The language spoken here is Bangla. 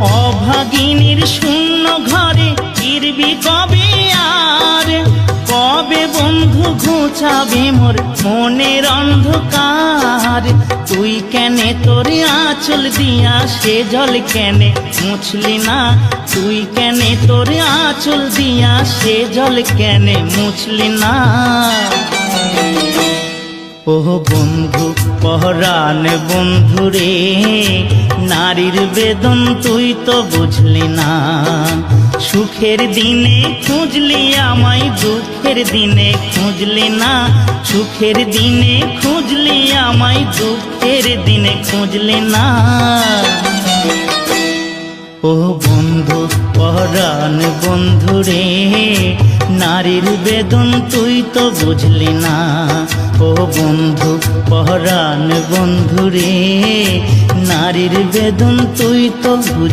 অভাগিনীর শূন্য ঘরে ফিরবি কবে আর? কবে বন্ধু ঘুচাবে মোর মনের অন্ধকার? তুই কেনে তোর আঁচল দিয়া সে জল কেনে মুছলি না? তুই কেনে তোর আঁচল দিয়া সে জল কেনে মুছলি না? ও বন্ধু পহরান বন্ধু রে, নারীর বেদন তুই তো বুঝলি না। সুখের দিনে খুঁজলি আমায়, দুঃখের দিনে খুঁজলি না। সুখের দিনে খুঁজলি আমায়, দুঃখের দিনে খুঁজলি না। ও বন্ধু পহরান বন্ধু রে, নারীর বেদন তুই তো বুঝলি না। ও বন্ধু পহরান বন্ধু রে, নারীর বেদন তুই তো